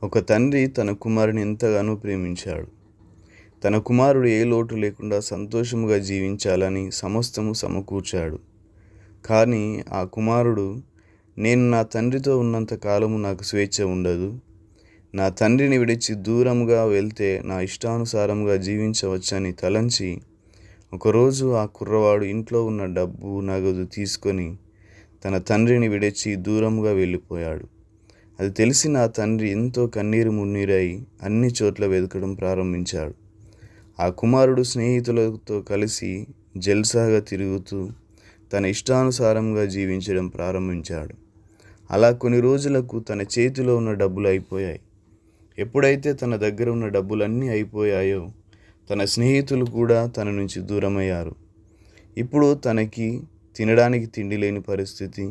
ఒక తండ్రి తన కుమారుని ఎంతగానో ప్రేమించాడు. తన కుమారుడు ఏ లోటు లేకుండా సంతోషముగా జీవించాలని సమస్తము సమకూర్చాడు. కానీ ఆ కుమారుడు, నేను నా తండ్రితో ఉన్నంత కాలము నాకు స్వేచ్ఛ ఉండదు, నా తండ్రిని విడిచి దూరంగా వెళ్తే నా ఇష్టానుసారంగా జీవించవచ్చని తలంచి ఒకరోజు ఆ కుర్రవాడు ఇంట్లో ఉన్న డబ్బు నగదు తీసుకొని తన తండ్రిని విడిచి దూరంగా వెళ్ళిపోయాడు. అది తెలిసి నా తండ్రి ఎంతో కన్నీరు మున్నీరై అన్ని చోట్ల వెతకడం ప్రారంభించాడు. ఆ కుమారుడు స్నేహితులతో కలిసి జల్సాగా తిరుగుతూ తన ఇష్టానుసారంగా జీవించడం ప్రారంభించాడు. అలా కొన్ని రోజులకు తన చేతిలో ఉన్న డబ్బులు అయిపోయాయి. ఎప్పుడైతే తన దగ్గర ఉన్న డబ్బులన్నీ అయిపోయాయో తన స్నేహితులు కూడా తన నుంచి దూరమయ్యారు. ఇప్పుడు తనకి తినడానికి తిండి లేని పరిస్థితి.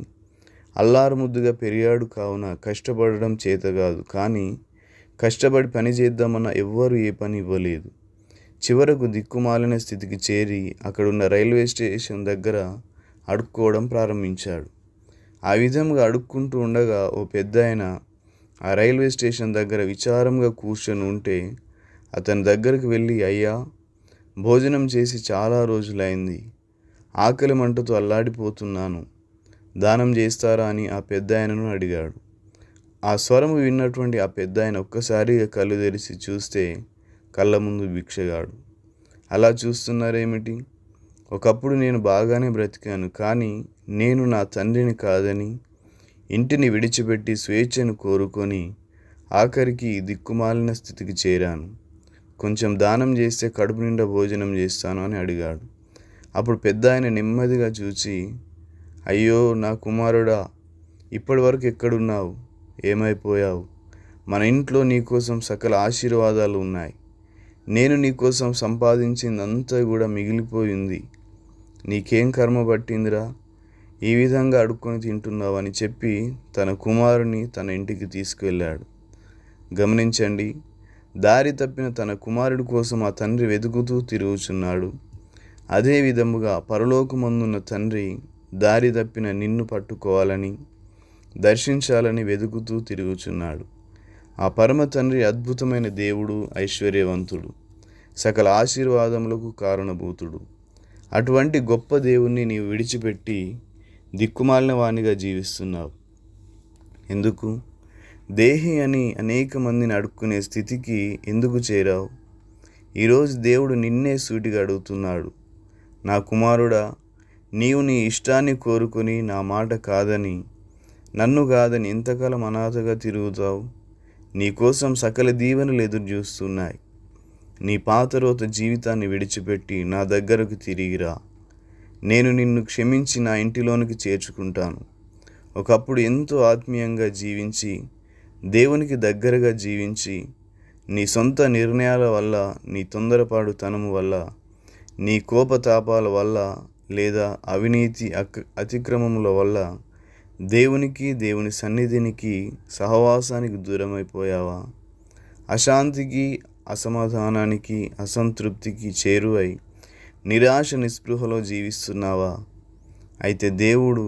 అల్లారుముద్దుగా పెరిగాడు కావున కష్టపడడం చేత కాదు, కానీ కష్టపడి పని చేద్దామన్న ఎవ్వరూ ఏ పని ఇవ్వలేదు. చివరకు దిక్కుమాలిన స్థితికి చేరి అక్కడున్న రైల్వే స్టేషన్ దగ్గర అడుక్కోవడం ప్రారంభించాడు. ఆ విధంగా అడుక్కుంటూ ఉండగా ఓ పెద్దాయన ఆ రైల్వే స్టేషన్ దగ్గర విచారంగా కూర్చొని ఉంటే అతని దగ్గరికి వెళ్ళి, అయ్యా, భోజనం చేసి చాలా రోజులైంది, ఆకలి మంటతో అల్లాడిపోతున్నాను, దానం చేస్తారా అని ఆ పెద్దాయనను అడిగాడు. ఆ స్వరము విన్నటువంటి ఆ పెద్దాయన ఒక్కసారిగా కళ్ళు తెరిచి చూస్తే కళ్ళ ముందు భిక్షగాడు. అలా చూస్తున్నారేమిటి? ఒకప్పుడు నేను బాగానే బ్రతికాను, కానీ నేను నా తండ్రిని కాదని ఇంటిని విడిచిపెట్టి స్వేచ్ఛను కోరుకొని ఆఖరికి దిక్కుమాలిన స్థితికి చేరాను. కొంచెం దానం చేస్తే కడుపు నిండా భోజనం చేస్తాను అని అడిగాడు. అప్పుడు పెద్దాయన నెమ్మదిగా చూచి, అయ్యో నా కుమారుడా, ఇప్పటి వరకు ఎక్కడున్నావు? ఏమైపోయావు? మన ఇంట్లో నీకోసం సకల ఆశీర్వాదాలు ఉన్నాయి. నేను నీకోసం సంపాదించిందంతా కూడా మిగిలిపోయింది. నీకేం కర్మ పట్టిందిరా, ఈ విధంగా అడుక్కొని తింటున్నావు అని చెప్పి తన కుమారుని తన ఇంటికి తీసుకువెళ్ళాడు. గమనించండి, దారి తప్పిన తన కుమారుడి కోసం ఆ తండ్రి వెతుకుతూ తిరుగుచున్నాడు. అదే విధముగా పరలోకమందున్న తండ్రి దారి తప్పిన నిన్ను పట్టుకోవాలని, దర్శించాలని వెతుకుతూ తిరుగుచున్నాడు. ఆ పరమ తండ్రి అద్భుతమైన దేవుడు, ఐశ్వర్యవంతుడు, సకల ఆశీర్వాదములకు కారణభూతుడు. అటువంటి గొప్ప దేవుణ్ణి నీవు విడిచిపెట్టి దిక్కుమాలిన వానిగా జీవిస్తున్నావు ఎందుకు? దేహి అని అనేక మందిని అడుక్కునే స్థితికి ఎందుకు చేరావు? ఈరోజు దేవుడు నిన్నే సూటిగా అడుగుతున్నాడు, నా కుమారుడా, నీవు నీ ఇష్టాన్ని కోరుకొని నా మాట కాదని, నన్ను కాదని ఎంతకాలం అనాథగా తిరుగుతావు? నీకోసం సకల దీవెనలు ఎదురు చూస్తున్నాయి. నీ పాతరోత జీవితాన్ని విడిచిపెట్టి నా దగ్గరకు తిరిగిరా. నేను నిన్ను క్షమించి నా ఇంటిలోనికి చేర్చుకుంటాను. ఒకప్పుడు ఎంతో ఆత్మీయంగా జీవించి, దేవునికి దగ్గరగా జీవించి, నీ సొంత నిర్ణయాల వల్ల, నీ తొందరపాటుతనము వల్ల, నీ కోపతాపాల వల్ల, లేదా అవినీతి అతిక్రమముల వల్ల దేవునికి, దేవుని సన్నిధినికి, సహవాసానికి దూరమైపోయావా? అశాంతికి, అసమాధానానికి, అసంతృప్తికి చేరువై నిరాశ నిస్పృహలో జీవిస్తున్నావా? అయితే దేవుడు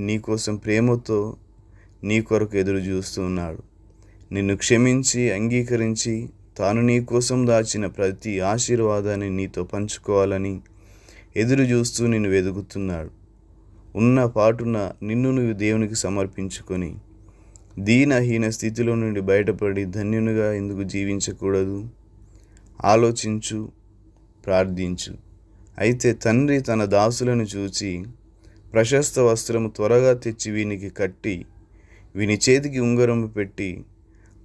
నీకోసం ప్రేమతో నీ కొరకు ఎదురు చూస్తున్నాడు. నిన్ను క్షమించి, అంగీకరించి, తాను నీ కోసం దాచిన ప్రతి ఆశీర్వాదాన్ని నీతో పంచుకోవాలని ఎదురు చూస్తూ నిన్ను వెతుకుతున్నాడు. ఉన్న పాటున నిన్ను నువ్వు దేవునికి సమర్పించుకొని దీనహీన స్థితిలో నుండి బయటపడి ధన్యునిగా ఎందుకు జీవించకూడదు? ఆలోచించు, ప్రార్థించు. అయితే తండ్రి తన దాసులను చూచి, ప్రశస్త వస్త్రము త్వరగా తెచ్చి వీనికి కట్టి, వీని చేతికి ఉంగరము పెట్టి,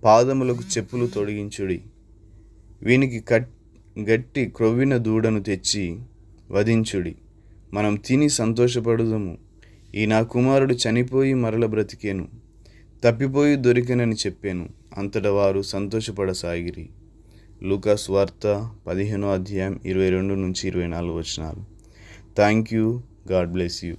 పాదములకు చెప్పులు తొడిగించుడి. వీనికి గట్టి క్రొవ్విన దూడను తెచ్చి వధించుడి. మనం తిని సంతోషపడుదము. ఈ నా కుమారుడు చనిపోయి మరల బ్రతికేను, తప్పిపోయి దొరికెనని చెప్పాను. అంతటా వారు సంతోషపడసాగిరి. లూకా సువార్త 15వ అధ్యాయం 22 నుంచి 24 వచనాలు. Thank you. God bless you.